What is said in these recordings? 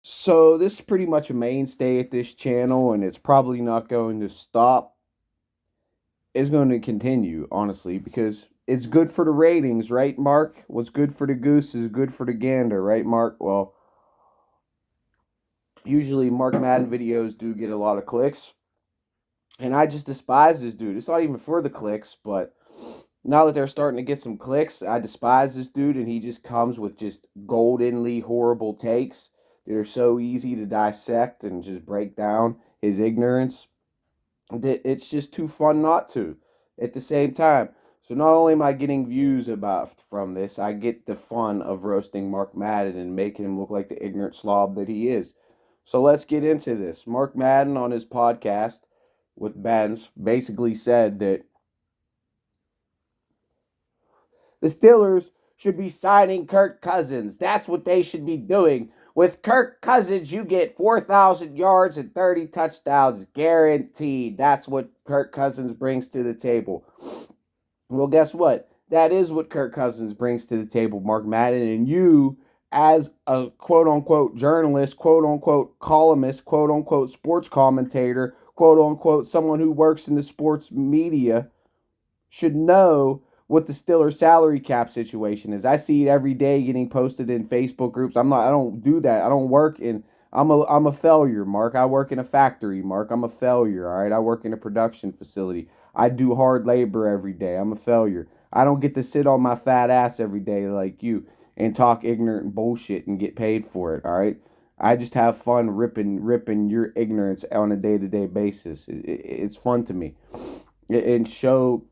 So this is pretty much a mainstay at this channel, and it's probably not going to stop. It's going to continue, honestly, because it's good for the ratings, right, Mark? What's good for the goose is good for the gander, right, Mark? Well, usually Mark Madden videos do get a lot of clicks, and I just despise this dude. It's not even for the clicks, but now that they're starting to get some clicks, I despise this dude, and he just comes with just goldenly horrible takes that are so easy to dissect and just break down his ignorance that it's just too fun not to at the same time. So not only am I getting views about from this, I get the fun of roasting Mark Madden and making him look like the ignorant slob that he is. So let's get into this. Mark Madden on his podcast with Benz basically said that the Steelers should be signing Kirk Cousins. That's what they should be doing. With Kirk Cousins, you get 4,000 yards and 30 touchdowns guaranteed. That's what Kirk Cousins brings to the table. Well, guess what? That is what Kirk Cousins brings to the table, Mark Madden. And you, as a quote unquote journalist, quote unquote columnist, quote unquote sports commentator, quote unquote someone who works in the sports media, should know what the Steelers salary cap situation is. I see it every day getting posted in Facebook groups. I don't do that. I don't work in I'm a failure, Mark. I work in a factory, Mark. I'm a failure, all right? I work in a production facility. I do hard labor every day. I'm a failure. I don't get to sit on my fat ass every day like you and talk ignorant bullshit and get paid for it, all right? I just have fun ripping your ignorance on a day-to-day basis. It's fun to me. And show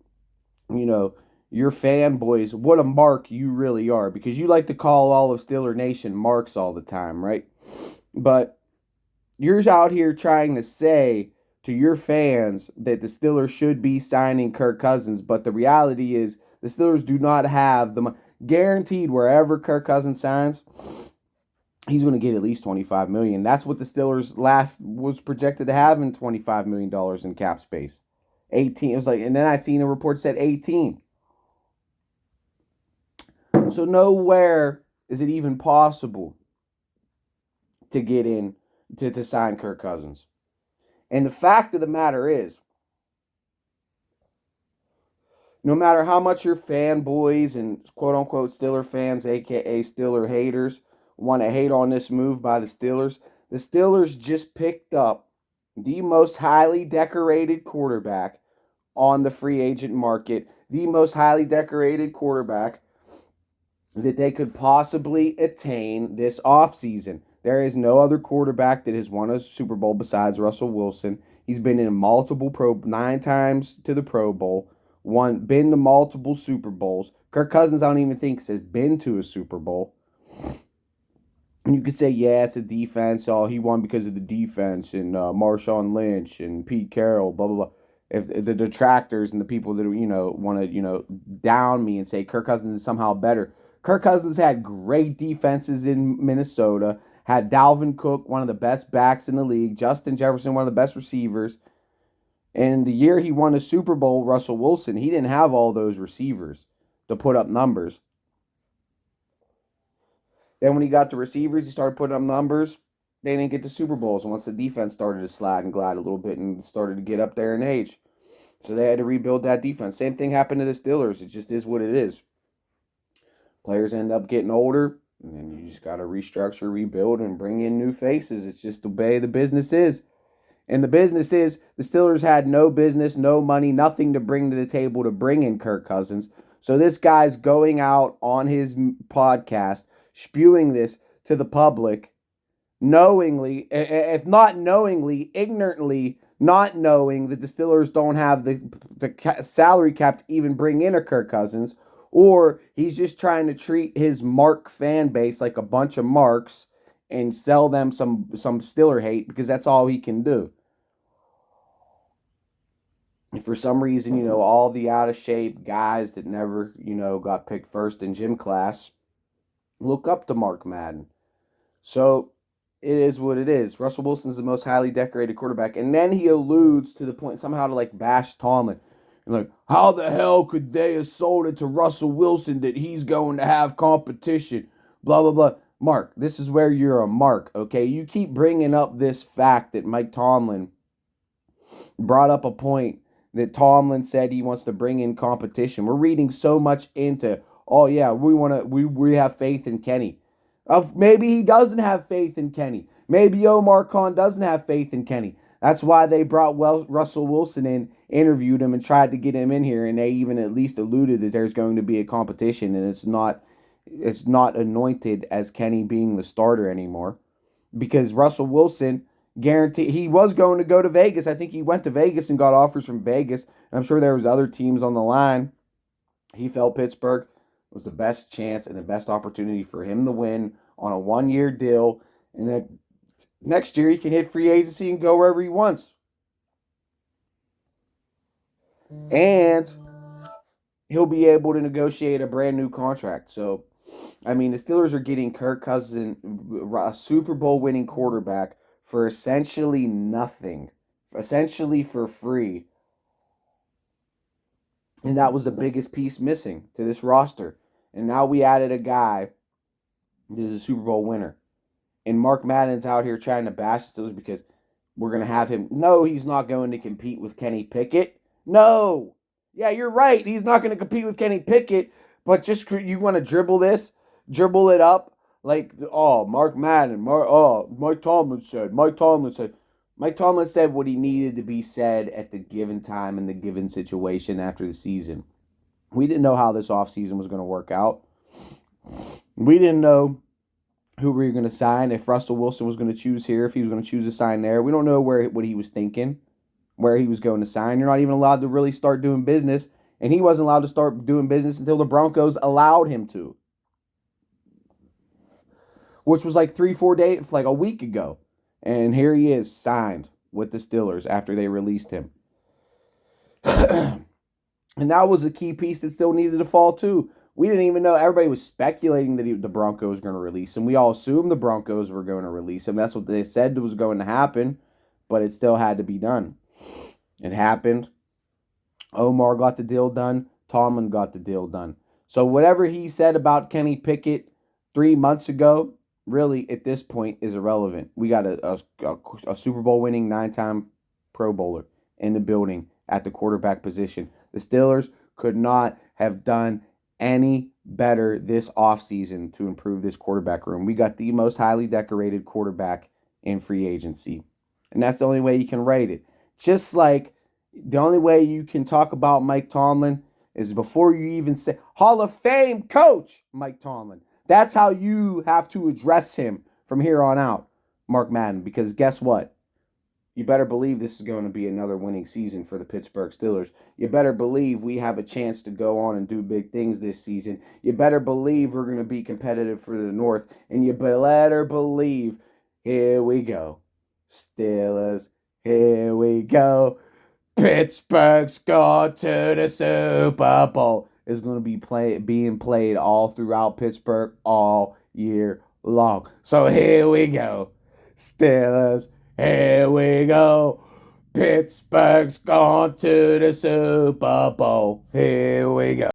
you know, your fanboys, what a mark you really are, because you like to call all of Steeler Nation marks all the time, right? But you're out here trying to say to your fans that the Steelers should be signing Kirk Cousins, but the reality is the Steelers do not have the guaranteed wherever Kirk Cousins signs, he's going to get at least 25 million. That's what the Steelers last was projected to have in 25 million dollars in cap space. 18. It was like, and then I seen a report said 18. So nowhere is it even possible to get in to sign Kirk Cousins. And the fact of the matter is, no matter how much your fanboys and quote unquote Steeler fans, aka Steeler haters, want to hate on this move by the Steelers just picked up the most highly decorated quarterback on the free agent market, the most highly decorated quarterback that they could possibly attain this offseason. There is no other quarterback that has won a Super Bowl besides Russell Wilson. He's been in multiple 9 times to the Pro Bowl, been to multiple Super Bowls. Kirk Cousins, I don't even think has been to a Super Bowl. And you could say, yeah, it's a defense. Oh, he won because of the defense and Marshawn Lynch and Pete Carroll, blah blah blah. If the detractors and the people that want to down me and say Kirk Cousins is somehow better, Kirk Cousins had great defenses in Minnesota, had Dalvin Cook, one of the best backs in the league, Justin Jefferson, one of the best receivers. And the year he won the Super Bowl, Russell Wilson, he didn't have all those receivers to put up numbers. Then when he got the receivers, he started putting up numbers. They didn't get the Super Bowls once the defense started to slide and glide a little bit and started to get up there in age. So they had to rebuild that defense. Same thing happened to the Steelers. It just is what it is. Players end up getting older, and then you just got to restructure, rebuild, and bring in new faces. It's just the way the business is. And the business is the Steelers had no business, no money, nothing to bring to the table to bring in Kirk Cousins. So this guy's going out on his podcast, spewing this to the public, knowingly, if not knowingly, ignorantly, not knowing that the Steelers don't have the salary cap to even bring in a Kirk Cousins, or he's just trying to treat his Mark fan base like a bunch of marks and sell them some Steeler hate because that's all he can do. And for some reason, all the out of shape guys that never, got picked first in gym class look up to Mark Madden. So it is what it is. Russell Wilson's the most highly decorated quarterback. And then he alludes to the point somehow to like bash Tomlin. And like, how the hell could they have sold it to Russell Wilson that he's going to have competition? Blah, blah, blah. Mark, this is where you're a mark, okay? You keep bringing up this fact that Mike Tomlin brought up a point that Tomlin said he wants to bring in competition. We're reading so much into, oh yeah, we have faith in Kenny. Maybe he doesn't have faith in Kenny. Maybe Omar Khan doesn't have faith in Kenny. That's why they brought Russell Wilson in, interviewed him, and tried to get him in here, and they even at least alluded that there's going to be a competition, and it's not anointed as Kenny being the starter anymore, because Russell Wilson guaranteed he was going to go to Vegas. I think he went to Vegas and got offers from Vegas. And I'm sure there was other teams on the line. He felt Pittsburgh was the best chance and the best opportunity for him to win on a 1-year deal, and then next year he can hit free agency and go wherever he wants. And he'll be able to negotiate a brand new contract. So, I mean, the Steelers are getting Kirk Cousins, a Super Bowl winning quarterback, for essentially nothing, essentially for free. And that was the biggest piece missing to this roster. And now we added a guy that is a Super Bowl winner. And Mark Madden's out here trying to bash the Steelers because we're going to have him. No, he's not going to compete with Kenny Pickett. No. Yeah, you're right. He's not going to compete with Kenny Pickett. But just you want to dribble it up like, oh, Mark Madden. Mike Tomlin said. Mike Tomlin said what he needed to be said at the given time in the given situation after the season. We didn't know how this offseason was going to work out. We didn't know who we were going to sign, if Russell Wilson was going to choose here, if he was going to choose to sign there. We don't know what he was thinking, where he was going to sign. You're not even allowed to really start doing business, and he wasn't allowed to start doing business until the Broncos allowed him to, which was like 3-4 days, like a week ago. And here he is, signed with the Steelers after they released him. And that was a key piece that still needed to fall too. We didn't even know. Everybody was speculating that the Broncos were going to release him. We all assumed the Broncos were going to release him. That's what they said was going to happen, but it still had to be done. It happened. Omar got the deal done. Tomlin got the deal done. So whatever he said about Kenny Pickett 3 months ago, really at this point is irrelevant. We got a Super Bowl winning 9-time Pro Bowler in the building at the quarterback position. The Steelers could not have done any better this offseason to improve this quarterback room. We got the most highly decorated quarterback in free agency. And that's the only way you can rate it. Just like the only way you can talk about Mike Tomlin is before you even say Hall of Fame coach Mike Tomlin. That's how you have to address him from here on out, Mark Madden. Because guess what? You better believe this is going to be another winning season for the Pittsburgh Steelers. You better believe we have a chance to go on and do big things this season. You better believe we're going to be competitive for the North. And you better believe, here we go. Steelers, here we go. Pittsburgh's gone to the Super Bowl. Is going to be being played all throughout Pittsburgh all year long. So here we go. Steelers, here we go. Pittsburgh's gone to the Super Bowl. Here we go.